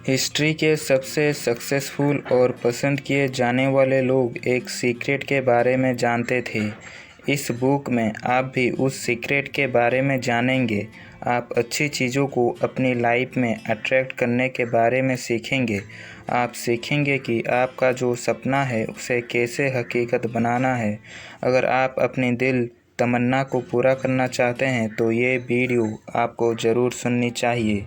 History के सबसे successful और पसंद किए जाने वाले लोग एक सीक्रेट के बारे में जानते थे। इस बुक में आप भी उस सीक्रेट के बारे में जानेंगे। आप अच्छी चीज़ों को अपनी लाइफ में अट्रैक्ट करने के बारे में सीखेंगे। आप सीखेंगे कि आपका जो सपना है उसे कैसे हकीकत बनाना है। अगर आप अपनी दिल तमन्ना को पूरा करना चाहते हैं तो ये वीडियो आपको ज़रूर सुननी चाहिए।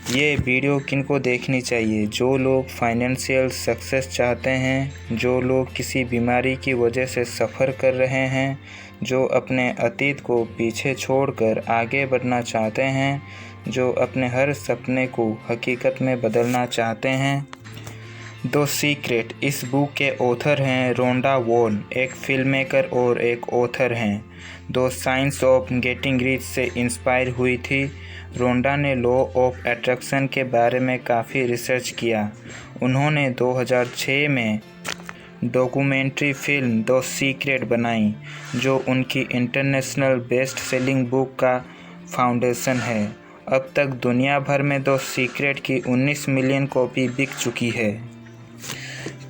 ये वीडियो किनको देखनी चाहिए? जो लोग फाइनेंशियल सक्सेस चाहते हैं, जो लोग किसी बीमारी की वजह से सफ़र कर रहे हैं, जो अपने अतीत को पीछे छोड़कर आगे बढ़ना चाहते हैं, जो अपने हर सपने को हकीकत में बदलना चाहते हैं। द सीक्रेट इस बुक के ऑथर हैं रोंडा वॉल, एक फिल्म मेकर और एक ऑथर हैं। The science of getting rich से इंस्पायर हुई थी। रोंडा ने लॉ ऑफ अट्रैक्शन के बारे में काफ़ी रिसर्च किया। उन्होंने 2006 में डॉक्यूमेंट्री फिल्म द सीक्रेट बनाई, जो उनकी इंटरनेशनल बेस्ट सेलिंग बुक का फाउंडेशन है। अब तक दुनिया भर में द सीक्रेट की 19 मिलियन कॉपी बिक चुकी है।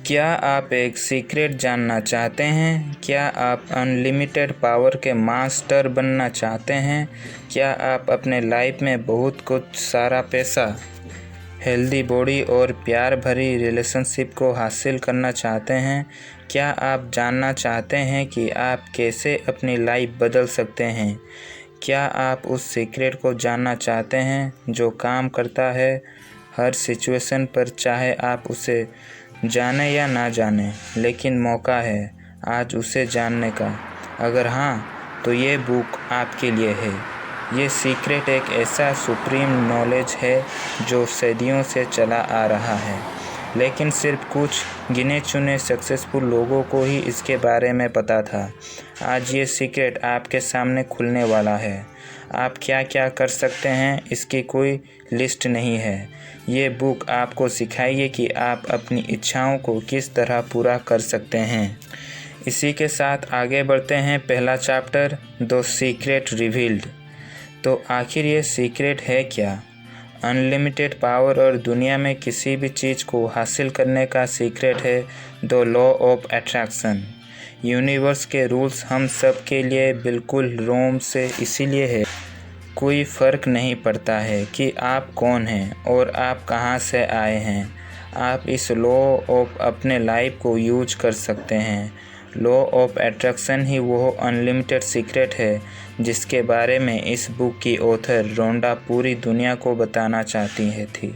क्या आप एक सीक्रेट जानना चाहते हैं? क्या आप अनलिमिटेड पावर के मास्टर बनना चाहते हैं? क्या आप अपने लाइफ में बहुत कुछ सारा पैसा, हेल्दी बॉडी और प्यार भरी रिलेशनशिप को हासिल करना चाहते हैं? क्या आप जानना चाहते हैं कि आप कैसे अपनी लाइफ बदल सकते हैं? क्या आप उस सीक्रेट को जानना चाहते हैं जो काम करता है हर सिचुएशन पर, चाहे आप उसे जाने या ना जाने, लेकिन मौका है आज उसे जानने का। अगर हाँ, तो ये बुक आपके लिए है। ये सीक्रेट एक ऐसा सुप्रीम नॉलेज है जो सदियों से चला आ रहा है, लेकिन सिर्फ कुछ गिने चुने सक्सेसफुल लोगों को ही इसके बारे में पता था। आज ये सीक्रेट आपके सामने खुलने वाला है। आप क्या क्या कर सकते हैं, इसकी कोई लिस्ट नहीं है। ये बुक आपको सिखाएगी कि आप अपनी इच्छाओं को किस तरह पूरा कर सकते हैं। इसी के साथ आगे बढ़ते हैं। पहला चैप्टर, द सीक्रेट रिवील्ड। तो आखिर ये सीक्रेट है क्या? अनलिमिटेड पावर और दुनिया में किसी भी चीज़ को हासिल करने का सीक्रेट है the law of attraction. Universe के रूल्स हम सब के लिए बिल्कुल रोम से इसीलिए है। कोई फ़र्क नहीं पड़ता है कि आप कौन हैं और आप कहाँ से आए हैं। आप इस लॉ ऑफ अपने लाइफ को यूज कर सकते हैं। लॉ ऑफ अट्रैक्शन ही वो अनलिमिटेड सीक्रेट है जिसके बारे में इस बुक की ऑथर रोंडा पूरी दुनिया को बताना चाहती थी।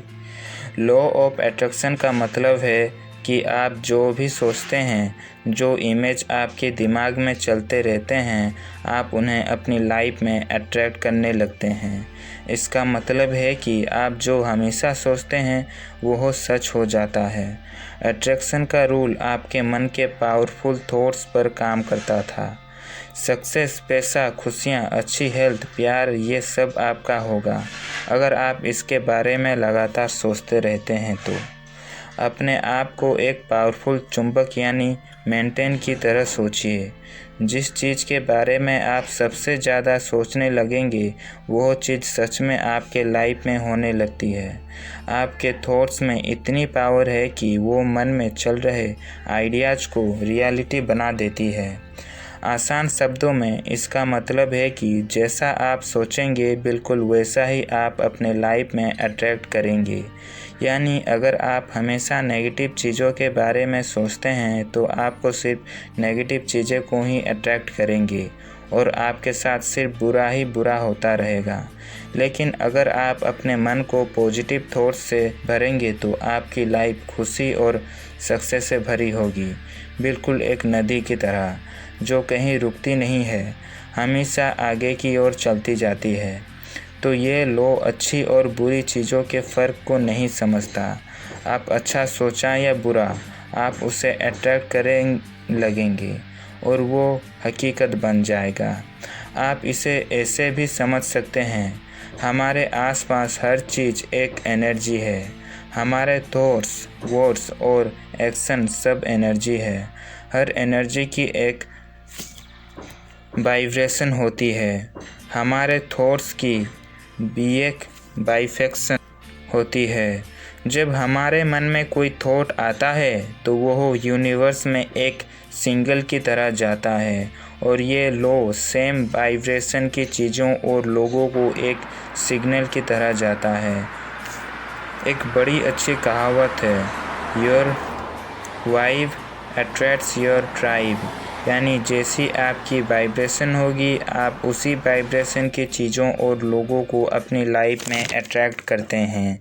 लॉ ऑफ अट्रैक्शन का मतलब है कि आप जो भी सोचते हैं, जो इमेज आपके दिमाग में चलते रहते हैं, आप उन्हें अपनी लाइफ में अट्रैक्ट करने लगते हैं। इसका मतलब है कि आप जो हमेशा सोचते हैं वो सच हो जाता है। अट्रैक्शन का रूल आपके मन के पावरफुल थॉट्स पर काम करता था। सक्सेस, पैसा, खुशियाँ, अच्छी हेल्थ, प्यार, ये सब आपका होगा अगर आप इसके बारे में लगातार सोचते रहते हैं। तो अपने आप को एक पावरफुल चुंबक यानी मैग्नेट की तरह सोचिए। जिस चीज़ के बारे में आप सबसे ज़्यादा सोचने लगेंगे वो चीज़ सच में आपके लाइफ में होने लगती है। आपके थॉट्स में इतनी पावर है कि वो मन में चल रहे आइडियाज़ को रियलिटी बना देती है। आसान शब्दों में इसका मतलब है कि जैसा आप सोचेंगे बिल्कुल वैसा ही आप अपने लाइफ में अट्रैक्ट करेंगे। यानी अगर आप हमेशा नेगेटिव चीज़ों के बारे में सोचते हैं तो आपको सिर्फ नेगेटिव चीज़ें को ही अट्रैक्ट करेंगे और आपके साथ सिर्फ बुरा ही बुरा होता रहेगा। लेकिन अगर आप अपने मन को पॉजिटिव थॉट्स से भरेंगे तो आपकी लाइफ खुशी और सक्सेस से भरी होगी, बिल्कुल एक नदी की तरह जो कहीं रुकती नहीं है, हमेशा आगे की ओर चलती जाती है। तो ये लॉ अच्छी और बुरी चीज़ों के फ़र्क को नहीं समझता। आप अच्छा सोचा या बुरा, आप उसे अट्रैक्ट करें लगेंगे और वो हकीकत बन जाएगा। आप इसे ऐसे भी समझ सकते हैं, हमारे आसपास हर चीज़ एक एनर्जी है। हमारे थॉट्स, वर्ड्स और एक्शन सब एनर्जी है। हर एनर्जी की एक वाइब्रेशन होती है। हमारे थॉट्स की भी एक वाइब्रेशन होती है। जब हमारे मन में कोई थॉट आता है तो वह यूनिवर्स में एक सिग्नल की तरह जाता है और ये लो सेम वाइब्रेशन की चीज़ों और लोगों को एक सिग्नल की तरह जाता है। एक बड़ी अच्छी कहावत है, your vibe attracts your tribe, यानी जैसी आपकी वाइब्रेशन होगी आप उसी वाइब्रेशन की चीज़ों और लोगों को अपनी लाइफ में अट्रैक्ट करते हैं।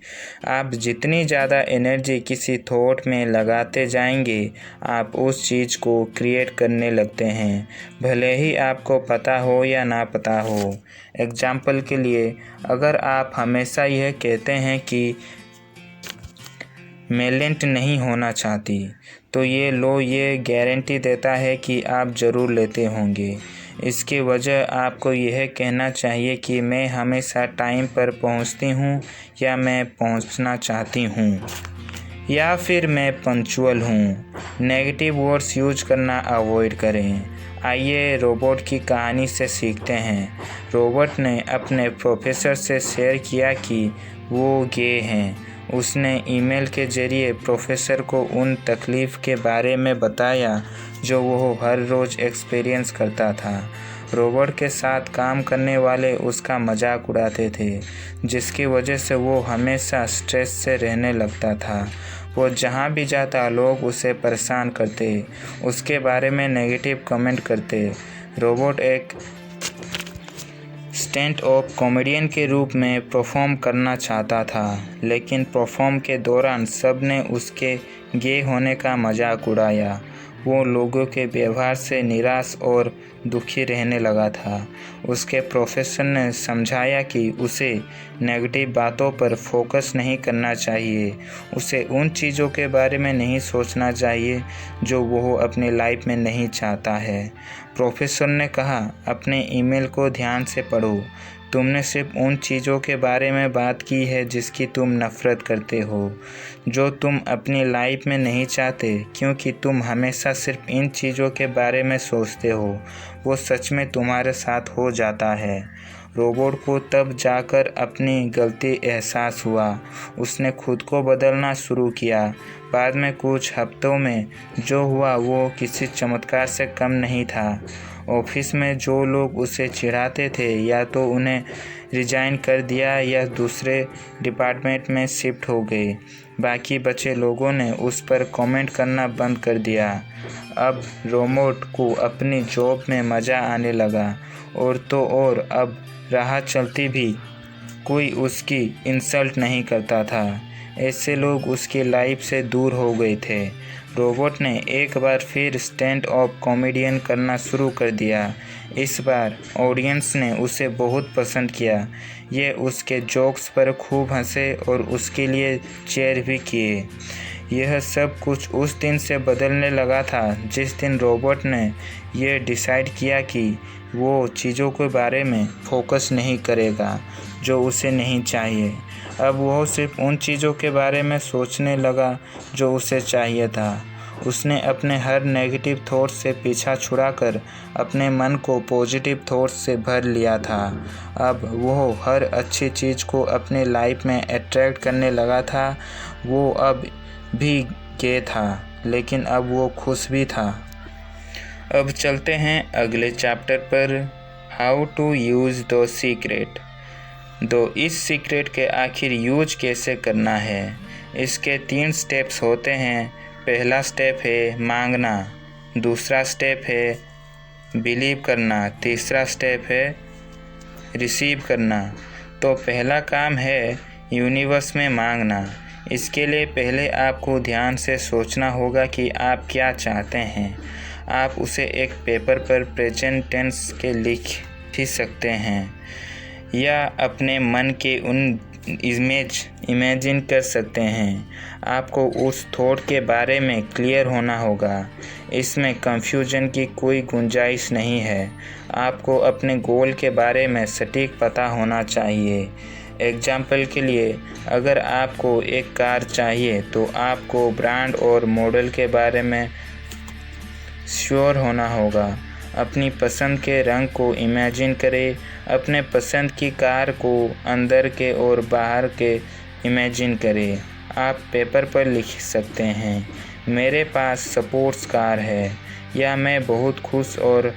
आप जितनी ज़्यादा एनर्जी किसी थॉट में लगाते जाएंगे आप उस चीज़ को क्रिएट करने लगते हैं, भले ही आपको पता हो या ना पता हो। एग्जाम्पल के लिए, अगर आप हमेशा यह कहते हैं कि मैं लेट नहीं होना चाहती, तो ये लो ये गारंटी देता है कि आप ज़रूर लेते होंगे। इसकी वजह आपको यह कहना चाहिए कि मैं हमेशा टाइम पर पहुंचती हूं, या मैं पहुंचना चाहती हूं, या फिर मैं पंक्चुअल हूं। नेगेटिव वर्ड्स यूज करना अवॉइड करें। आइए रोबोट की कहानी से सीखते हैं। रोबोट ने अपने प्रोफेसर से शेयर किया कि वो गे हैं। उसने ईमेल के ज़रिए प्रोफेसर को उन तकलीफ़ के बारे में बताया जो वो हर रोज़ एक्सपीरियंस करता था। रोबोट के साथ काम करने वाले उसका मजाक उड़ाते थे, जिसकी वजह से वो हमेशा स्ट्रेस से रहने लगता था। वो जहाँ भी जाता लोग उसे परेशान करते, उसके बारे में नेगेटिव कमेंट करते। रोबोट एक स्टैंड अप कॉमेडियन के रूप में परफॉर्म करना चाहता था, लेकिन परफॉर्म के दौरान सब ने उसके गे होने का मजाक उड़ाया। वो लोगों के व्यवहार से निराश और दुखी रहने लगा था। उसके प्रोफेसर ने समझाया कि उसे नेगेटिव बातों पर फोकस नहीं करना चाहिए, उसे उन चीज़ों के बारे में नहीं सोचना चाहिए जो वो अपनी लाइफ में नहीं चाहता है। प्रोफेसर ने कहा, अपने ईमेल को ध्यान से पढ़ो। तुमने सिर्फ उन चीज़ों के बारे में बात की है जिसकी तुम नफ़रत करते हो, जो तुम अपनी लाइफ में नहीं चाहते, क्योंकि तुम हमेशा सिर्फ इन चीज़ों के बारे में सोचते हो। वो सच में तुम्हारे साथ हो जाता है। रोबोट को तब जाकर अपनी गलती एहसास हुआ। उसने खुद को बदलना शुरू किया। बाद में कुछ हफ्तों में जो हुआ वो किसी चमत्कार से कम नहीं था। ऑफिस में जो लोग उसे चिढ़ाते थे या तो उन्हें रिजाइन कर दिया या दूसरे डिपार्टमेंट में शिफ्ट हो गए। बाकी बचे लोगों ने उस पर कमेंट करना बंद कर दिया। अब रोबोट को अपनी जॉब में मज़ा आने लगा, और तो और अब राह चलती भी कोई उसकी इंसल्ट नहीं करता था। ऐसे लोग उसकी लाइफ से दूर हो गए थे। रोबोट ने एक बार फिर स्टैंड अप कॉमेडियन करना शुरू कर दिया। इस बार ऑडियंस ने उसे बहुत पसंद किया। ये उसके जोक्स पर खूब हंसे और उसके लिए चीयर भी किए। यह सब कुछ उस दिन से बदलने लगा था जिस दिन रोबोट ने यह डिसाइड किया कि वो चीज़ों के बारे में फोकस नहीं करेगा जो उसे नहीं चाहिए। अब वह सिर्फ उन चीज़ों के बारे में सोचने लगा जो उसे चाहिए था। उसने अपने हर नेगेटिव थॉट से पीछा छुड़ाकर अपने मन को पॉजिटिव थॉट्स से भर लिया था। अब वह हर अच्छी चीज़ को अपने लाइफ में अट्रैक्ट करने लगा था। वो अब भी गे था, लेकिन अब वो खुश भी था। अब चलते हैं अगले चैप्टर पर, how to use the secret. इस सीक्रेट के आखिर यूज कैसे करना है। इसके 3 स्टेप्स होते हैं। पहला स्टेप है मांगना, दूसरा स्टेप है बिलीव करना, तीसरा स्टेप है रिसीव करना। तो पहला काम है यूनिवर्स में मांगना। इसके लिए पहले आपको ध्यान से सोचना होगा कि आप क्या चाहते हैं। आप उसे एक पेपर पर प्रेजेंट टेंस के लिख भी सकते हैं, या अपने मन के उन इमेजिन कर सकते हैं। आपको उस थॉट के बारे में क्लियर होना होगा। इसमें कंफ्यूजन की कोई गुंजाइश नहीं है। आपको अपने गोल के बारे में सटीक पता होना चाहिए। एग्जाम्पल के लिए, अगर आपको एक कार चाहिए तो आपको ब्रांड और मॉडल के बारे में श्योर होना होगा। अपनी पसंद के रंग को इमेजिन करें। अपने पसंद की कार को अंदर के और बाहर के इमेजिन करें। आप पेपर पर लिख सकते हैं, मेरे पास स्पोर्ट्स कार है, या मैं बहुत खुश और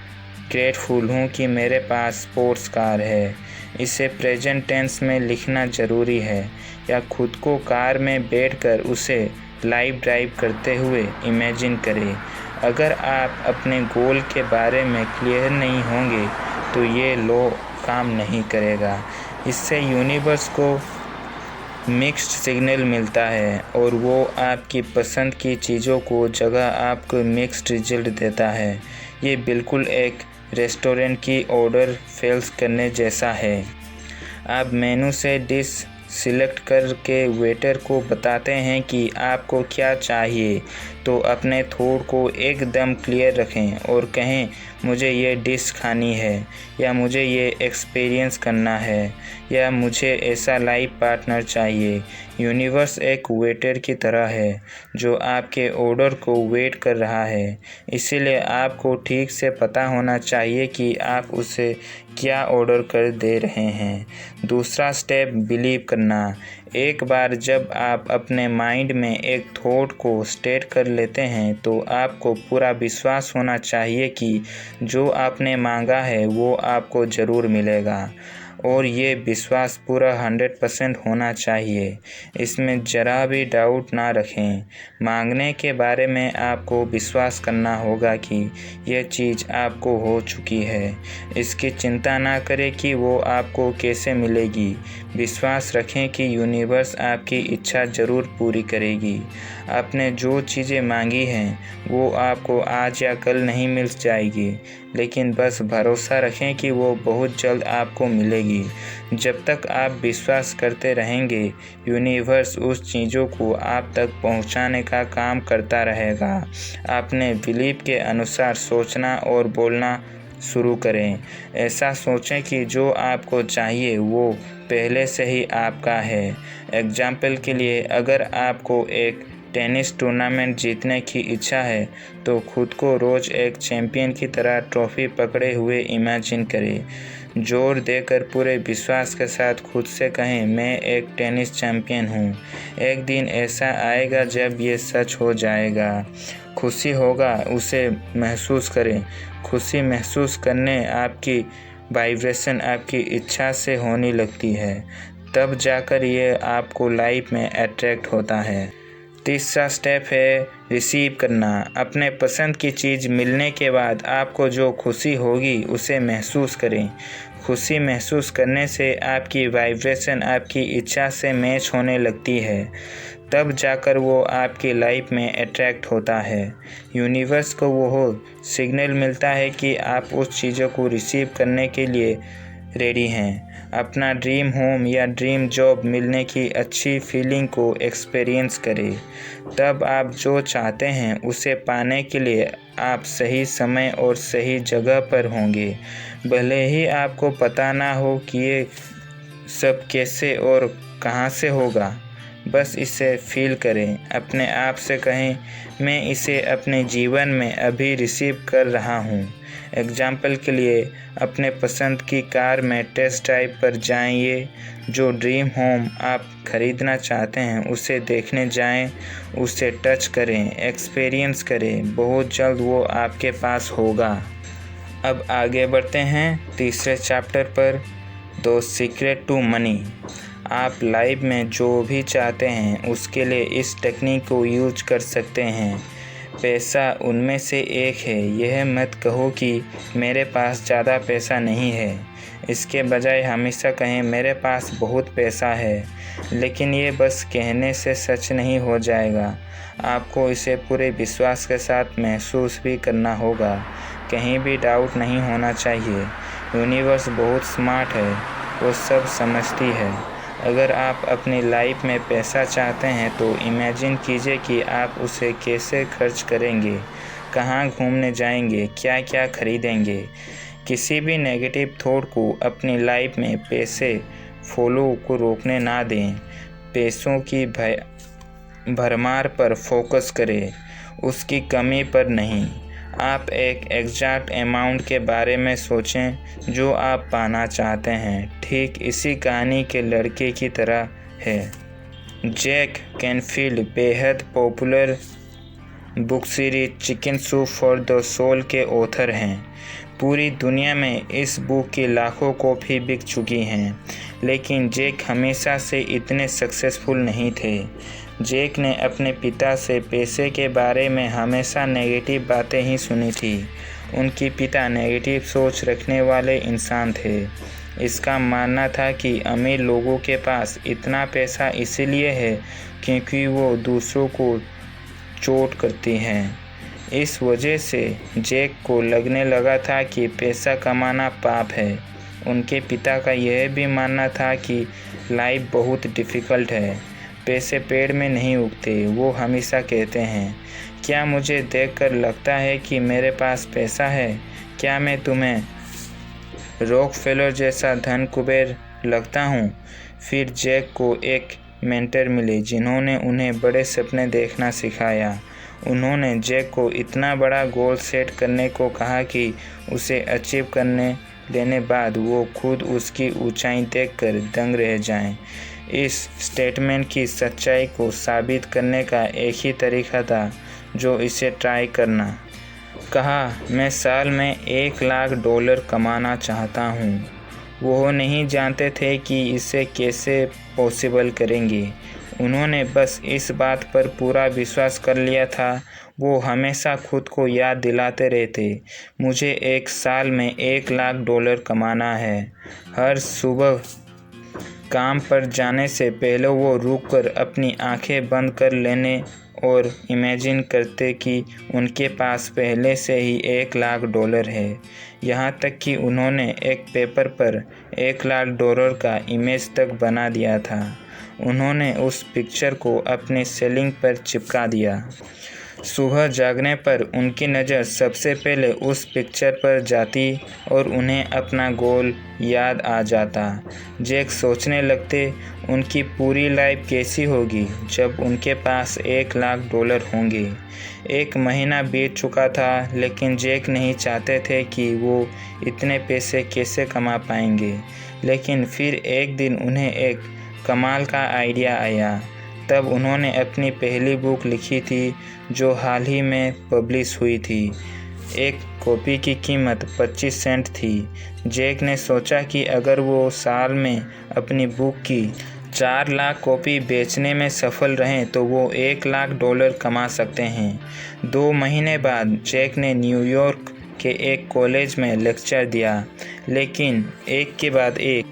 ग्रेटफुल हूँ कि मेरे पास स्पोर्ट्स कार है। इसे प्रेजेंट टेंस में लिखना ज़रूरी है, या खुद को कार में बैठकर उसे लाइव ड्राइव करते हुए इमेजिन करें। अगर आप अपने गोल के बारे में क्लियर नहीं होंगे तो ये लॉ काम नहीं करेगा। इससे यूनिवर्स को मिक्स्ड सिग्नल मिलता है और वो आपकी पसंद की चीज़ों को जगह आपको मिक्स्ड रिजल्ट देता है। ये बिल्कुल एक रेस्टोरेंट की ऑर्डर फेल्स करने जैसा है। आप मेनू से डिश सिलेक्ट करके वेटर को बताते हैं कि आपको क्या चाहिए, तो अपने थॉट को एकदम क्लियर रखें और कहें, मुझे ये डिश खानी है, या मुझे ये एक्सपीरियंस करना है, या मुझे ऐसा लाइफ पार्टनर चाहिए। यूनिवर्स एक वेटर की तरह है जो आपके ऑर्डर को वेट कर रहा है, इसीलिए आपको ठीक से पता होना चाहिए कि आप उसे क्या ऑर्डर कर दे रहे हैं। दूसरा स्टेप, बिलीव करना। एक बार जब आप अपने माइंड में एक थॉट को स्टेट कर लेते हैं तो आपको पूरा विश्वास होना चाहिए कि जो आपने मांगा है वो आपको ज़रूर मिलेगा, और ये विश्वास पूरा 100% होना चाहिए। इसमें ज़रा भी डाउट ना रखें। मांगने के बारे में आपको विश्वास करना होगा कि यह चीज़ आपको हो चुकी है। इसकी चिंता ना करें कि वो आपको कैसे मिलेगी। विश्वास रखें कि यूनिवर्स आपकी इच्छा ज़रूर पूरी करेगी। आपने जो चीज़ें मांगी हैं वो आपको आज या कल नहीं मिल जाएगी, लेकिन बस भरोसा रखें कि वो बहुत जल्द आपको मिलेगी। जब तक आप विश्वास करते रहेंगे, यूनिवर्स उस चीज़ों को आप तक पहुंचाने का काम करता रहेगा। आपने बिलीव के अनुसार सोचना और बोलना शुरू करें। ऐसा सोचें कि जो आपको चाहिए वो पहले से ही आपका है। एग्जाम्पल के लिए, अगर आपको एक टेनिस टूर्नामेंट जीतने की इच्छा है तो खुद को रोज़ एक चैंपियन की तरह ट्रॉफी पकड़े हुए इमेजिन करें। जोर देकर पूरे विश्वास के साथ खुद से कहें, मैं एक टेनिस चैंपियन हूँ। एक दिन ऐसा आएगा जब ये सच हो जाएगा। खुशी होगा, उसे महसूस करें। खुशी महसूस करने आपकी वाइब्रेशन आपकी इच्छा से होने लगती है, तब जाकर ये आपको लाइफ में अट्रैक्ट होता है। तीसरा स्टेप है रिसीव करना। अपने पसंद की चीज़ मिलने के बाद आपको जो खुशी होगी उसे महसूस करें। खुशी महसूस करने से आपकी वाइब्रेशन आपकी इच्छा से मैच होने लगती है, तब जाकर वो आपकी लाइफ में अट्रैक्ट होता है। यूनिवर्स को वो सिग्नल मिलता है कि आप उस चीज़ों को रिसीव करने के लिए रेडी हैं। अपना ड्रीम होम या ड्रीम जॉब मिलने की अच्छी फीलिंग को एक्सपीरियंस करें। तब आप जो चाहते हैं उसे पाने के लिए आप सही समय और सही जगह पर होंगे। भले ही आपको पता ना हो कि ये सब कैसे और कहाँ से होगा, बस इसे फील करें। अपने आप से कहें, मैं इसे अपने जीवन में अभी रिसीव कर रहा हूँ। एग्जाम्पल के लिए, अपने पसंद की कार में टेस्ट ड्राइव पर जाइए। जो ड्रीम होम आप खरीदना चाहते हैं उसे देखने जाएं, उसे टच करें, एक्सपीरियंस करें। बहुत जल्द वो आपके पास होगा। अब आगे बढ़ते हैं तीसरे चैप्टर पर, द सीक्रेट टू मनी। आप लाइफ में जो भी चाहते हैं उसके लिए इस टेक्निक को यूज कर सकते हैं। पैसा उनमें से एक है। यह मत कहो कि मेरे पास ज़्यादा पैसा नहीं है। इसके बजाय हमेशा कहें, मेरे पास बहुत पैसा है। लेकिन ये बस कहने से सच नहीं हो जाएगा। आपको इसे पूरे विश्वास के साथ महसूस भी करना होगा। कहीं भी डाउट नहीं होना चाहिए। यूनिवर्स बहुत स्मार्ट है, वो सब समझती है। अगर आप अपनी लाइफ में पैसा चाहते हैं तो इमेजिन कीजिए कि आप उसे कैसे खर्च करेंगे, कहाँ घूमने जाएंगे, क्या क्या खरीदेंगे। किसी भी नेगेटिव थॉट को अपनी लाइफ में पैसे फॉलो को रोकने ना दें। पैसों की भरमार पर फोकस करें, उसकी कमी पर नहीं। आप एक एग्जैक्ट अमाउंट के बारे में सोचें जो आप पाना चाहते हैं। ठीक इसी कहानी के लड़के की तरह है जैक कैनफील्ड बेहद popular book series chicken soup for the Soul के ऑथर हैं। पूरी दुनिया में इस बुक की लाखों कॉपी बिक चुकी हैं, लेकिन जैक हमेशा से इतने सक्सेसफुल नहीं थे। जैक ने अपने पिता से पैसे के बारे में हमेशा नेगेटिव बातें ही सुनी थी। उनके पिता नेगेटिव सोच रखने वाले इंसान थे। इसका मानना था कि अमीर लोगों के पास इतना पैसा इसलिए है क्योंकि वो दूसरों को चोट करती हैं। इस वजह से जैक को लगने लगा था कि पैसा कमाना पाप है। उनके पिता का यह भी मानना था कि लाइफ बहुत डिफ़िकल्ट है, पैसे पेड़ में नहीं उगते। वो हमेशा कहते हैं, क्या मुझे देखकर लगता है कि मेरे पास पैसा है? क्या मैं तुम्हें रॉकफेलर जैसा धन कुबेर लगता हूँ? फिर जैक को एक मेंटर मिले जिन्होंने उन्हें बड़े सपने देखना सिखाया। उन्होंने जैक को इतना बड़ा गोल सेट करने को कहा कि उसे अचीव करने लेने बाद वो खुद उसकी ऊंचाई देखकर दंग रह जाएं। इस स्टेटमेंट की सच्चाई को साबित करने का एक ही तरीका था, जो इसे ट्राई करना। कहा, मैं साल में $1,00,000 कमाना चाहता हूँ। वो नहीं जानते थे कि इसे कैसे पॉसिबल करेंगे। उन्होंने बस इस बात पर पूरा विश्वास कर लिया था। वो हमेशा खुद को याद दिलाते रहते, मुझे एक साल में $1,00,000 कमाना है। हर सुबह काम पर जाने से पहले वो रुककर अपनी आंखें बंद कर लेने और इमेजिन करते कि उनके पास पहले से ही $1,00,000 है। यहाँ तक कि उन्होंने एक पेपर पर $1,00,000 का इमेज तक बना दिया था। उन्होंने उस पिक्चर को अपने सीलिंग पर चिपका दिया। सुबह जागने पर उनकी नज़र सबसे पहले उस पिक्चर पर जाती और उन्हें अपना गोल याद आ जाता। जैक सोचने लगते, उनकी पूरी लाइफ कैसी होगी जब उनके पास $1,00,000 होंगे। एक महीना बीत चुका था, लेकिन जैक नहीं चाहते थे कि वो इतने पैसे कैसे कमा पाएंगे। लेकिन फिर एक दिन उन्हें एक कमाल का आइडिया आया। तब उन्होंने अपनी पहली बुक लिखी थी, जो हाल ही में पब्लिश हुई थी। एक कॉपी की कीमत 25 सेंट थी। जैक ने सोचा कि अगर वो साल में अपनी बुक की 4 लाख कॉपी बेचने में सफल रहें तो वो $1,00,000 कमा सकते हैं। 2 महीने बाद जैक ने न्यूयॉर्क के एक कॉलेज में लेक्चर दिया, लेकिन एक के बाद एक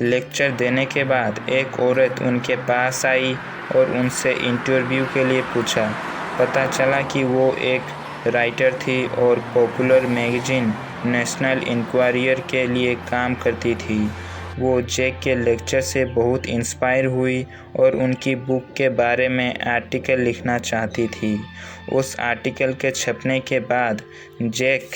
लेक्चर देने के बाद एक औरत उनके पास आई और उनसे इंटरव्यू के लिए पूछा। पता चला कि वो एक राइटर थी और पॉपुलर मैगजीन नेशनल इंक्वायरर के लिए काम करती थी। वो जैक के लेक्चर से बहुत इंस्पायर हुई और उनकी बुक के बारे में आर्टिकल लिखना चाहती थी। उस आर्टिकल के छपने के बाद जैक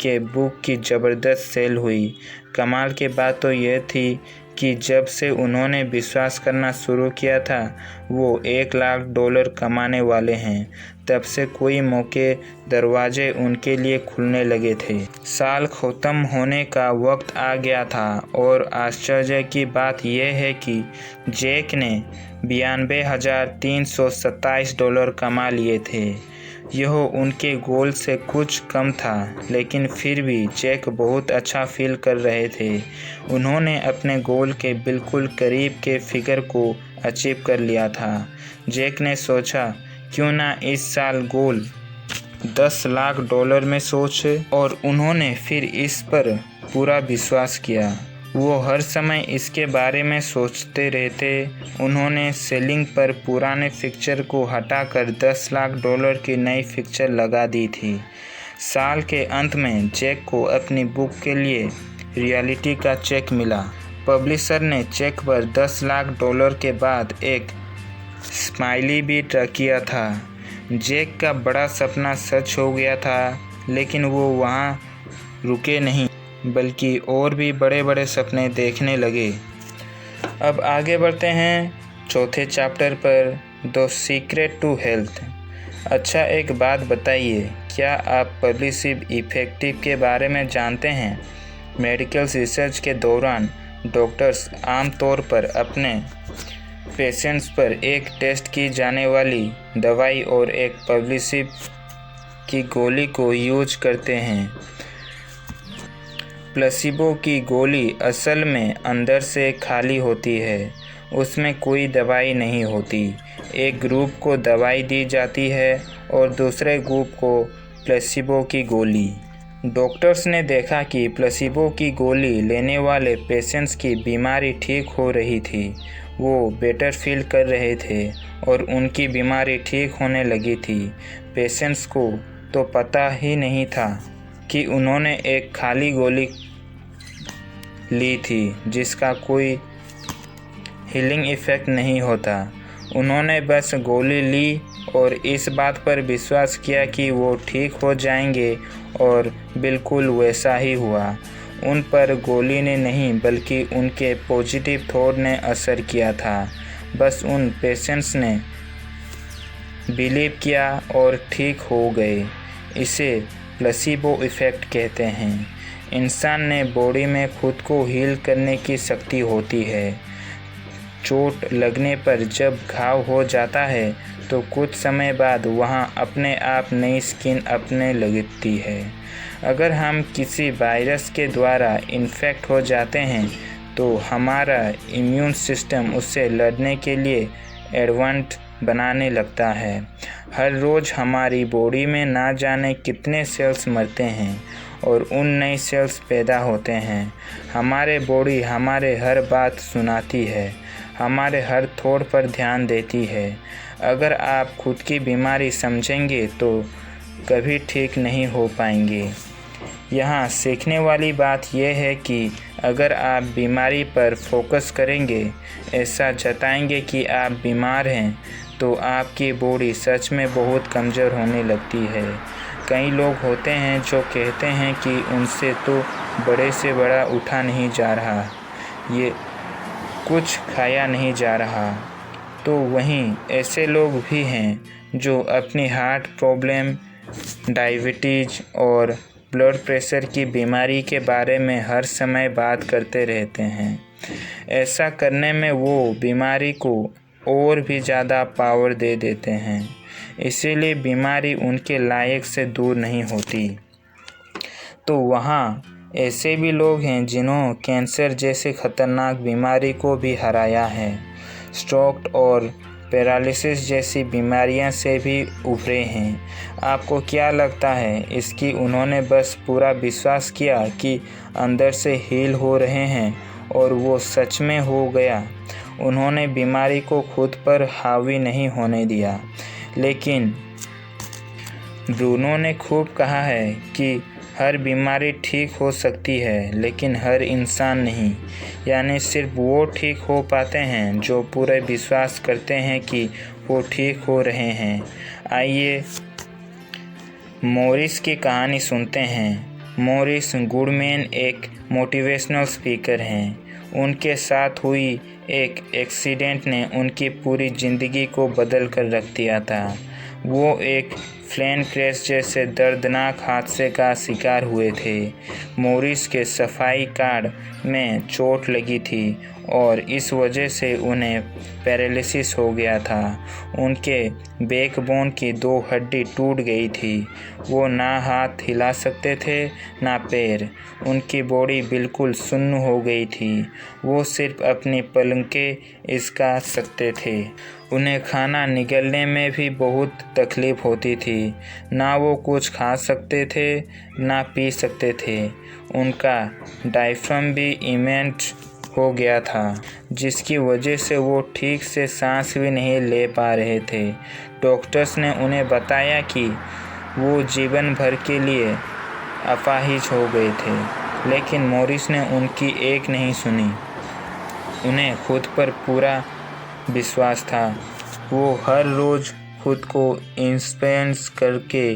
के बुक की ज़बरदस्त सेल हुई। कमाल की बात तो यह थी कि जब से उन्होंने विश्वास करना शुरू किया था वो $1,00,000 कमाने वाले हैं, तब से कोई मौके दरवाजे उनके लिए खुलने लगे थे। साल ख़त्म होने का वक्त आ गया था और आश्चर्य की बात यह है कि जैक ने $92,327 कमा लिए थे। यह उनके गोल से कुछ कम था, लेकिन फिर भी जैक बहुत अच्छा फील कर रहे थे। उन्होंने अपने गोल के बिल्कुल करीब के फिगर को अचीव कर लिया था। जैक ने सोचा, क्यों ना इस साल गोल $10,00,000 में सोचे, और उन्होंने फिर इस पर पूरा विश्वास किया। वो हर समय इसके बारे में सोचते रहते। उन्होंने सेलिंग पर पुराने फिक्चर को हटाकर $10,00,000 की नई फिक्चर लगा दी थी। साल के अंत में जैक को अपनी बुक के लिए रॉयल्टी का चेक मिला। पब्लिशर ने चेक पर $10,00,000 के बाद एक स्माइली भी ट्रक किया था। जैक का बड़ा सपना सच हो गया था, लेकिन वो वहाँ रुके नहीं, बल्कि और भी बड़े बड़े सपने देखने लगे। अब आगे बढ़ते हैं चौथे चैप्टर पर, द सीक्रेट टू हेल्थ। अच्छा, एक बात बताइए, क्या आप पब्लिसिव इफेक्टिव के बारे में जानते हैं? मेडिकल रिसर्च के दौरान डॉक्टर्स आमतौर पर अपने पेशेंट्स पर एक टेस्ट की जाने वाली दवाई और एक प्लेसिबो की गोली को यूज करते हैं। प्लेसिबो की गोली असल में अंदर से खाली होती है, उसमें कोई दवाई नहीं होती। एक ग्रुप को दवाई दी जाती है और दूसरे ग्रुप को प्लेसिबो की गोली। डॉक्टर्स ने देखा कि प्लेसिबो की गोली लेने वाले पेशेंट्स की बीमारी ठीक हो रही थी, वो बेटर फील कर रहे थे और उनकी बीमारी ठीक होने लगी थी। पेशेंट्स को तो पता ही नहीं था कि उन्होंने एक खाली गोली ली थी जिसका कोई हीलिंग इफ़ेक्ट नहीं होता। उन्होंने बस गोली ली और इस बात पर विश्वास किया कि वो ठीक हो जाएंगे और बिल्कुल वैसा ही हुआ। उन पर गोली ने नहीं बल्कि उनके पॉजिटिव थॉट ने असर किया था। बस उन पेशेंट्स ने बिलीव किया और ठीक हो गए। इसे प्लेसिबो इफ़ेक्ट कहते हैं। इंसान ने बॉडी में खुद को हील करने की शक्ति होती है। चोट लगने पर जब घाव हो जाता है तो कुछ समय बाद वहाँ अपने आप नई स्किन अपने लगती है। अगर हम किसी वायरस के द्वारा इन्फेक्ट हो जाते हैं तो हमारा इम्यून सिस्टम उससे लड़ने के लिए एडवांस बनाने लगता है। हर रोज़ हमारी बॉडी में ना जाने कितने सेल्स मरते हैं और उन नए सेल्स पैदा होते हैं। हमारे बॉडी हमारे हर बात सुनाती है, हमारे हर थॉट पर ध्यान देती है। अगर आप खुद की बीमारी समझेंगे तो कभी ठीक नहीं हो पाएंगे। यहाँ सीखने वाली बात यह है कि अगर आप बीमारी पर फोकस करेंगे, ऐसा जताएंगे कि आप बीमार हैं, तो आपकी बॉडी सच में बहुत कमज़ोर होने लगती है। कई लोग होते हैं जो कहते हैं कि उनसे तो बड़े से बड़ा उठा नहीं जा रहा, ये कुछ खाया नहीं जा रहा। तो वहीं ऐसे लोग भी हैं जो अपनी हार्ट प्रॉब्लम, डायबिटीज़ और ब्लड प्रेशर की बीमारी के बारे में हर समय बात करते रहते हैं। ऐसा करने में वो बीमारी को और भी ज़्यादा पावर दे देते हैं, इसीलिए बीमारी उनके लायक से दूर नहीं होती। तो वहाँ ऐसे भी लोग हैं जिन्होंने कैंसर जैसे ख़तरनाक बीमारी को भी हराया है, स्ट्रोक और पैरालिसिस जैसी बीमारियां से भी उभरे हैं। आपको क्या लगता है इसकी उन्होंने बस पूरा विश्वास किया कि अंदर से हील हो रहे हैं और वो सच में हो गया। उन्होंने बीमारी को खुद पर हावी नहीं होने दिया। लेकिन ब्रूनो ने खूब कहा है कि हर बीमारी ठीक हो सकती है लेकिन हर इंसान नहीं, यानी सिर्फ वो ठीक हो पाते हैं जो पूरे विश्वास करते हैं कि वो ठीक हो रहे हैं। आइए मॉरिस की कहानी सुनते हैं। मॉरिस गुडमैन एक मोटिवेशनल स्पीकर हैं। उनके साथ हुई एक एक्सीडेंट ने उनकी पूरी ज़िंदगी को बदल कर रख दिया था। वो एक प्लेन क्रैश जैसे दर्दनाक हादसे का शिकार हुए थे। मॉरिस के सफाई कार्ड में चोट लगी थी और इस वजह से उन्हें पैरालिसिस हो गया था। उनके बैकबोन की 2 हड्डी टूट गई थी। वो ना हाथ हिला सकते थे ना पैर। उनकी बॉडी बिल्कुल सुन्न हो गई थी। वो सिर्फ अपनी पलकें हिला सकते थे। उन्हें खाना निगलने में भी बहुत तकलीफ़ होती थी। ना वो कुछ खा सकते थे ना पी सकते थे। उनका डायफ्राम भी इमेंट हो गया था, जिसकी वजह से वो ठीक से सांस भी नहीं ले पा रहे थे। डॉक्टर्स ने उन्हें बताया कि वो जीवन भर के लिए अपाहिज हो गए थे, लेकिन मॉरिस ने उनकी एक नहीं सुनी। उन्हें खुद पर पूरा विश्वास था। वो हर रोज़ खुद को इंस्पायर करके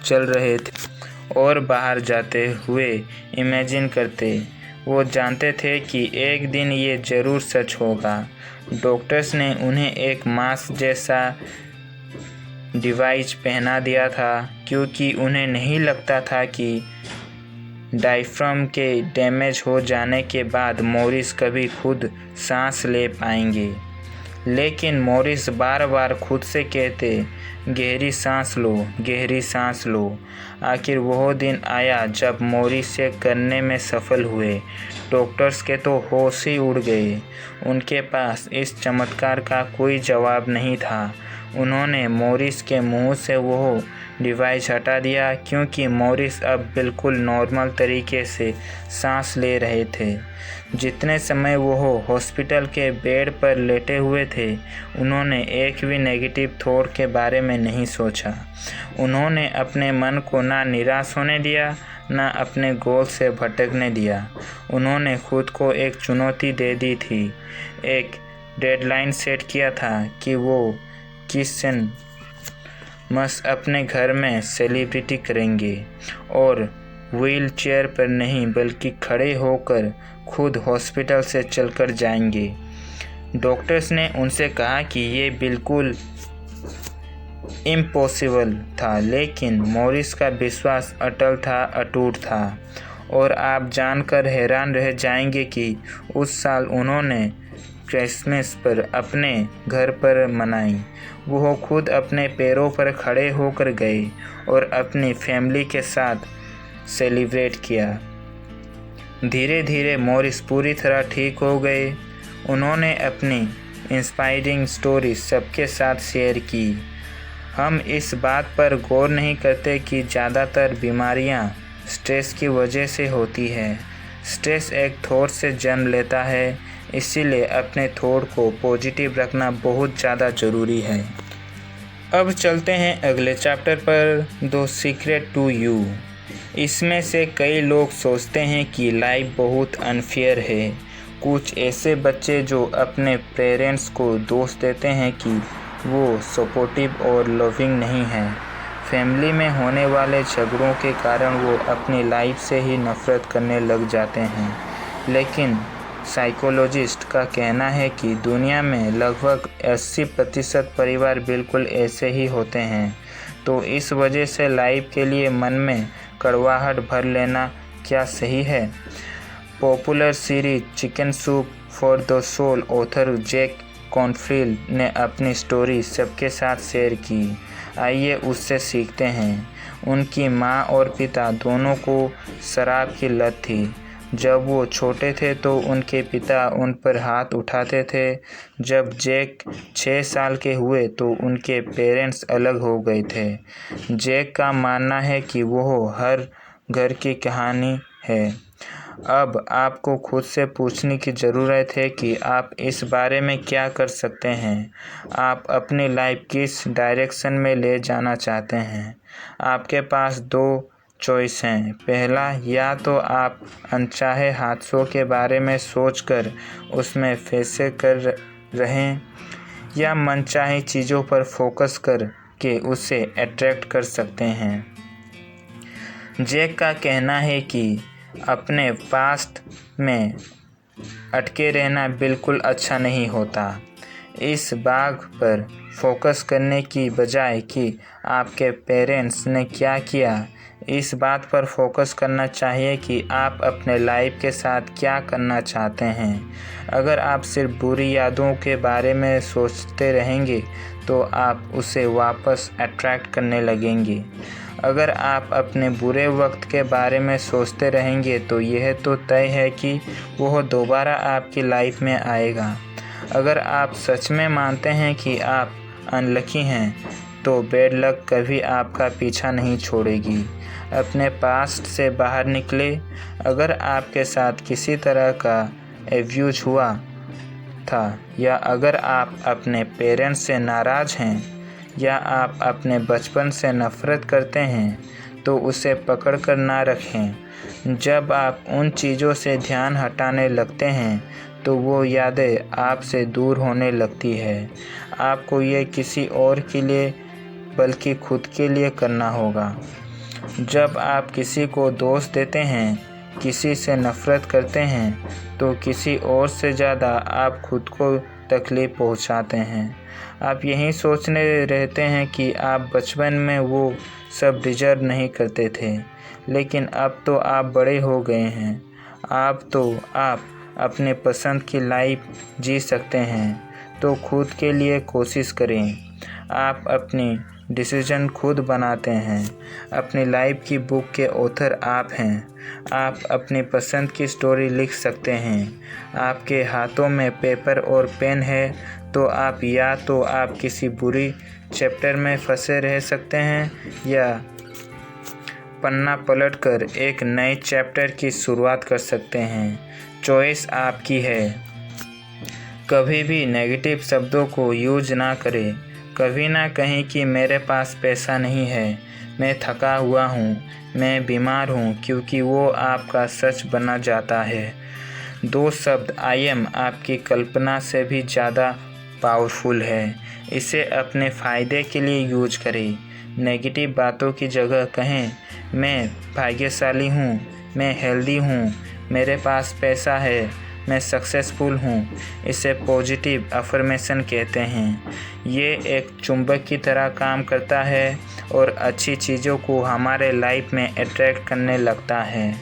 चल रहे थे और बाहर जाते हुए इमेजिन करते। वो जानते थे कि एक दिन ये ज़रूर सच होगा। डॉक्टर्स ने उन्हें एक मास्क जैसा डिवाइस पहना दिया था क्योंकि उन्हें नहीं लगता था कि डायफ्राम के डैमेज हो जाने के बाद मॉरिस कभी खुद सांस ले पाएंगे। लेकिन मॉरिस बार बार खुद से कहते, गहरी सांस लो, गहरी सांस लो। आखिर वह दिन आया जब मॉरिस ये करने में सफल हुए। डॉक्टर्स के तो होश ही उड़ गए। उनके पास इस चमत्कार का कोई जवाब नहीं था। उन्होंने मॉरिस के मुंह से वह डिवाइस हटा दिया, क्योंकि मॉरिस अब बिल्कुल नॉर्मल तरीके से सांस ले रहे थे। जितने समय वह हॉस्पिटल के बेड पर लेटे हुए थे, उन्होंने एक भी नेगेटिव थॉट के बारे में नहीं सोचा। उन्होंने अपने मन को ना निराश होने दिया, ना अपने गोल से भटकने दिया। उन्होंने खुद को एक चुनौती दे दी थी, एक डेडलाइन सेट किया था कि वो क्रिसमस अपने घर में सेलिब्रेटी करेंगे, और व्हील चेयर पर नहीं बल्कि खड़े होकर खुद हॉस्पिटल से चलकर जाएंगे। डॉक्टर्स ने उनसे कहा कि ये बिल्कुल इम्पॉसिबल था, लेकिन मॉरिस का विश्वास अटल था, अटूट था। और आप जानकर हैरान रह जाएंगे कि उस साल उन्होंने क्रिसमस पर अपने घर पर मनाई। वो खुद अपने पैरों पर खड़े होकर गए और अपनी फैमिली के साथ सेलिब्रेट किया। धीरे धीरे मॉरिस पूरी तरह ठीक हो गए। उन्होंने अपनी इंस्पायरिंग स्टोरी सबके साथ शेयर की। हम इस बात पर गौर नहीं करते कि ज़्यादातर बीमारियां स्ट्रेस की वजह से होती है। स्ट्रेस एक थॉट से जन्म लेता है, इसीलिए अपने थॉट को पॉजिटिव रखना बहुत ज़्यादा ज़रूरी है। अब चलते हैं अगले चैप्टर पर, द सीक्रेट टू यू। इसमें से कई लोग सोचते हैं कि लाइफ बहुत अनफेयर है। कुछ ऐसे बच्चे जो अपने पेरेंट्स को दोष देते हैं कि वो सपोर्टिव और लविंग नहीं है। फैमिली में होने वाले झगड़ों के कारण वो अपनी लाइफ से ही नफरत करने लग जाते हैं। लेकिन साइकोलॉजिस्ट का कहना है कि दुनिया में लगभग 80% परिवार बिल्कुल ऐसे ही होते हैं। तो इस वजह से लाइफ के लिए मन में कड़वाहट भर लेना क्या सही है? Popular series chicken soup for the soul author Jack Canfield ने अपनी स्टोरी सबके साथ शेयर की। आइए उससे सीखते हैं। उनकी माँ और पिता दोनों को शराब की लत थी। जब वो छोटे थे तो उनके पिता उन पर हाथ उठाते थे। जब जैक 6 साल के हुए तो उनके पेरेंट्स अलग हो गए थे। जैक का मानना है कि वह हर घर की कहानी है। अब आपको खुद से पूछने की ज़रूरत है कि आप इस बारे में क्या कर सकते हैं। आप अपनी लाइफ किस डायरेक्शन में ले जाना चाहते हैं? आपके पास 2 चॉइस हैं। पहला, या तो आप अनचाहे हादसों के बारे में सोचकर उसमें फैसले कर रहें, या मनचाही चीज़ों पर फोकस करके उसे अट्रैक्ट कर सकते हैं। जैक का कहना है कि अपने पास्ट में अटके रहना बिल्कुल अच्छा नहीं होता। इस बात पर फोकस करने की बजाय कि आपके पेरेंट्स ने क्या किया, इस बात पर फोकस करना चाहिए कि आप अपने लाइफ के साथ क्या करना चाहते हैं। अगर आप सिर्फ बुरी यादों के बारे में सोचते रहेंगे तो आप उसे वापस अट्रैक्ट करने लगेंगे। अगर आप अपने बुरे वक्त के बारे में सोचते रहेंगे तो यह तो तय है कि वह दोबारा आपकी लाइफ में आएगा। अगर आप सच में मानते हैं कि आप अनलकी हैं तो बैड लक कभी आपका पीछा नहीं छोड़ेगी। अपने पास्ट से बाहर निकले। अगर आपके साथ किसी तरह का एब्यूज हुआ था, या अगर आप अपने पेरेंट्स से नाराज़ हैं, या आप अपने बचपन से नफ़रत करते हैं, तो उसे पकड़ कर ना रखें। जब आप उन चीज़ों से ध्यान हटाने लगते हैं तो वो यादें आपसे दूर होने लगती है। आपको ये किसी और के लिए बल्कि खुद के लिए करना होगा। जब आप किसी को दोष देते हैं, किसी से नफ़रत करते हैं, तो किसी और से ज़्यादा आप खुद को तकलीफ़ पहुंचाते हैं। आप यही सोचने रहते हैं कि आप बचपन में वो सब डिज़र्व नहीं करते थे, लेकिन अब तो आप बड़े हो गए हैं। आप अपने पसंद की लाइफ जी सकते हैं। तो खुद के लिए कोशिश करें। आप अपनी डिसीजन खुद बनाते हैं। अपनी लाइफ की बुक के ऑथर आप हैं। आप अपनी पसंद की स्टोरी लिख सकते हैं। आपके हाथों में पेपर और पेन है तो आप किसी बुरी चैप्टर में फंसे रह सकते हैं या पन्ना पलटकर एक नए चैप्टर की शुरुआत कर सकते हैं। चॉइस आपकी है। कभी भी नेगेटिव शब्दों को यूज ना करें। कभी ना कहें कि मेरे पास पैसा नहीं है, मैं थका हुआ हूँ, मैं बीमार हूँ, क्योंकि वो आपका सच बना जाता है। 2 शब्द आई एम आपकी कल्पना से भी ज़्यादा पावरफुल है। इसे अपने फ़ायदे के लिए यूज करें। नेगेटिव बातों की जगह कहें, मैं भाग्यशाली हूँ, मैं हेल्दी हूँ, मेरे पास पैसा है, मैं सक्सेसफुल हूँ। इसे पॉजिटिव अफर्मेशन कहते हैं। ये एक चुंबक की तरह काम करता है और अच्छी चीज़ों को हमारे लाइफ में अट्रैक्ट करने लगता है।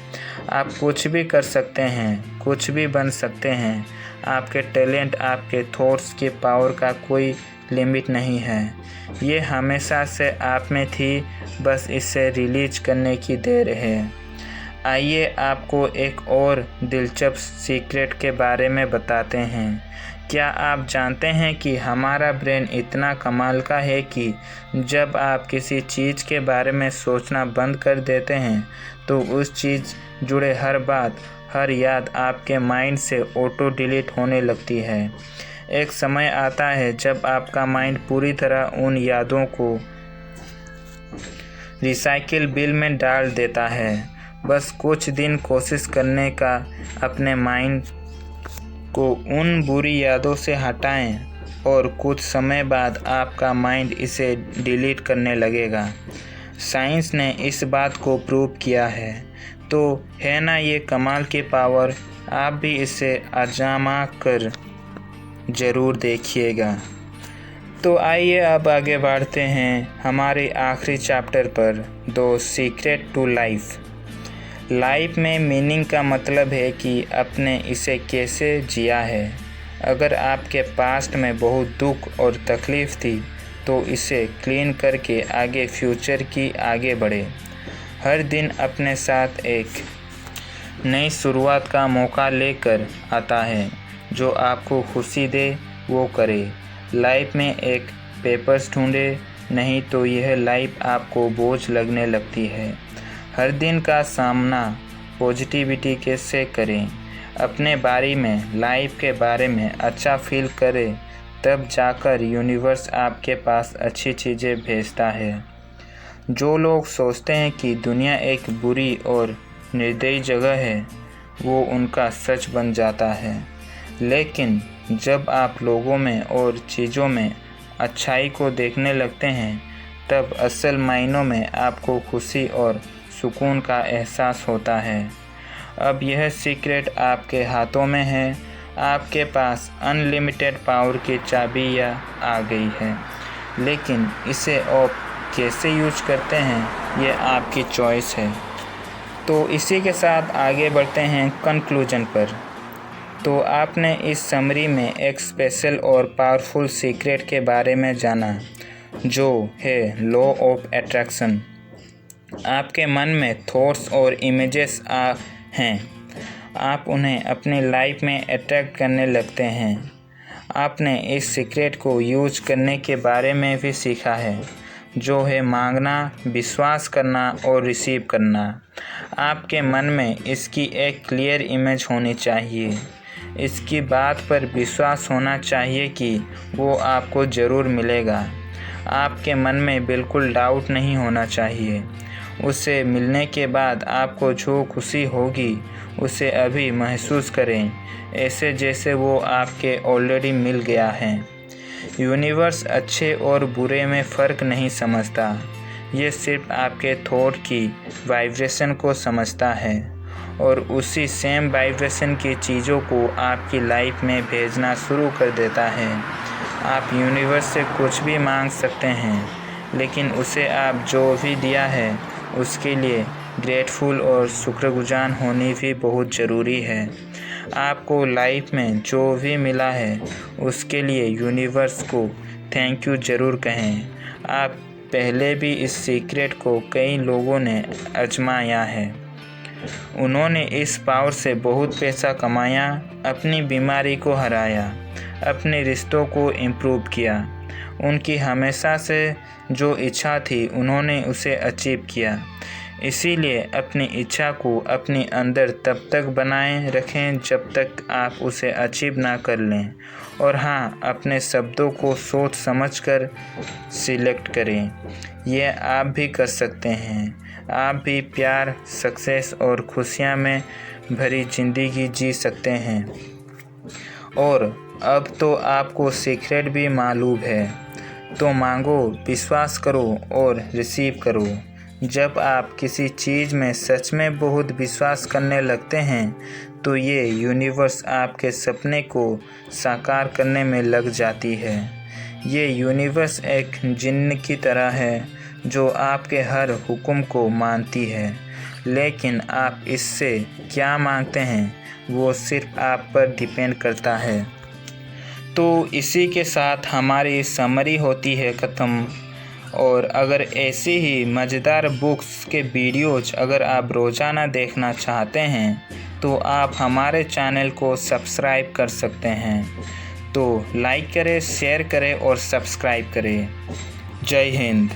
आप कुछ भी कर सकते हैं, कुछ भी बन सकते हैं। आपके टैलेंट, आपके थॉट्स की पावर का कोई लिमिट नहीं है। ये हमेशा से आप में थी, बस इसे रिलीज करने की देर है। आइए आपको एक और दिलचस्प सीक्रेट के बारे में बताते हैं। क्या आप जानते हैं कि हमारा ब्रेन इतना कमाल का है कि जब आप किसी चीज़ के बारे में सोचना बंद कर देते हैं तो उस चीज़ जुड़े हर बात, हर याद आपके माइंड से ऑटो डिलीट होने लगती है। एक समय आता है जब आपका माइंड पूरी तरह उन यादों को रिसाइकिल बिल में डाल देता है। बस कुछ दिन कोशिश करने का, अपने माइंड को उन बुरी यादों से हटाएं और कुछ समय बाद आपका माइंड इसे डिलीट करने लगेगा। साइंस ने इस बात को प्रूव किया है। तो है ना ये कमाल की पावर। आप भी इसे आजमा कर ज़रूर देखिएगा। तो आइए अब आगे बढ़ते हैं हमारे आखिरी चैप्टर पर, 2 सीक्रेट टू लाइफ। लाइफ में मीनिंग का मतलब है कि आपने इसे कैसे जिया है। अगर आपके पास्ट में बहुत दुख और तकलीफ़ थी तो इसे क्लीन करके आगे फ्यूचर की आगे बढ़े। हर दिन अपने साथ एक नई शुरुआत का मौका लेकर आता है। जो आपको खुशी दे वो करे। लाइफ में एक पेपर्स ढूंढे, नहीं तो यह लाइफ आपको बोझ लगने लगती है। हर दिन का सामना पॉजिटिविटी कैसे करें। अपने बारे में, लाइफ के बारे में अच्छा फील करें, तब जाकर यूनिवर्स आपके पास अच्छी चीज़ें भेजता है। जो लोग सोचते हैं कि दुनिया एक बुरी और निर्दयी जगह है, वो उनका सच बन जाता है। लेकिन जब आप लोगों में और चीज़ों में अच्छाई को देखने लगते हैं, तब असल मायनों में आपको खुशी और सुकून का एहसास होता है। अब यह सीक्रेट आपके हाथों में है। आपके पास अनलिमिटेड पावर की चाबियाँ आ गई है, लेकिन इसे आप कैसे यूज करते हैं ये आपकी चॉइस है। तो इसी के साथ आगे बढ़ते हैं कंक्लूजन पर। तो आपने इस समरी में एक स्पेशल और पावरफुल सीक्रेट के बारे में जाना, जो है लॉ ऑफ अट्रैक्शन। आपके मन में थॉट्स और इमेजेस हैं, आप उन्हें अपनी लाइफ में अट्रैक्ट करने लगते हैं। आपने इस सीक्रेट को यूज करने के बारे में भी सीखा है, जो है मांगना, विश्वास करना और रिसीव करना। आपके मन में इसकी एक क्लियर इमेज होनी चाहिए। इसकी बात पर विश्वास होना चाहिए कि वो आपको ज़रूर मिलेगा। आपके मन में बिल्कुल डाउट नहीं होना चाहिए। उससे मिलने के बाद आपको जो खुशी होगी उसे अभी महसूस करें, ऐसे जैसे वो आपके ऑलरेडी मिल गया है। यूनिवर्स अच्छे और बुरे में फ़र्क नहीं समझता, ये सिर्फ आपके थॉट की वाइब्रेशन को समझता है और उसी सेम वाइब्रेशन की चीज़ों को आपकी लाइफ में भेजना शुरू कर देता है। आप यूनिवर्स से कुछ भी मांग सकते हैं, लेकिन उसे आप जो भी दिया है उसके लिए ग्रेटफुल और शुक्रगुजार होनी भी बहुत ज़रूरी है। आपको लाइफ में जो भी मिला है उसके लिए यूनिवर्स को थैंक यू ज़रूर कहें। आप पहले भी इस सीक्रेट को कई लोगों ने आजमाया है। उन्होंने इस पावर से बहुत पैसा कमाया, अपनी बीमारी को हराया, अपने रिश्तों को इम्प्रूव किया। उनकी हमेशा से जो इच्छा थी उन्होंने उसे अचीव किया। इसीलिए अपनी इच्छा को अपने अंदर तब तक बनाए रखें जब तक आप उसे अचीव ना कर लें। और हाँ, अपने शब्दों को सोच समझकर सिलेक्ट करें। यह आप भी कर सकते हैं। आप भी प्यार, सक्सेस और खुशियाँ में भरी ज़िंदगी जी सकते हैं। और अब तो आपको सीक्रेट भी मालूम है, तो मांगो, विश्वास करो और रिसीव करो। जब आप किसी चीज़ में सच में बहुत विश्वास करने लगते हैं तो ये यूनिवर्स आपके सपने को साकार करने में लग जाती है। ये यूनिवर्स एक जिन्न की तरह है जो आपके हर हुक्म को मानती है, लेकिन आप इससे क्या मांगते हैं वो सिर्फ आप पर डिपेंड करता है। तो इसी के साथ हमारी समरी होती है ख़त्म। और अगर ऐसी ही मज़ेदार बुक्स के वीडियोज़ अगर आप रोज़ाना देखना चाहते हैं तो आप हमारे चैनल को सब्सक्राइब कर सकते हैं। तो लाइक करें, शेयर करें और सब्सक्राइब करें। जय हिंद।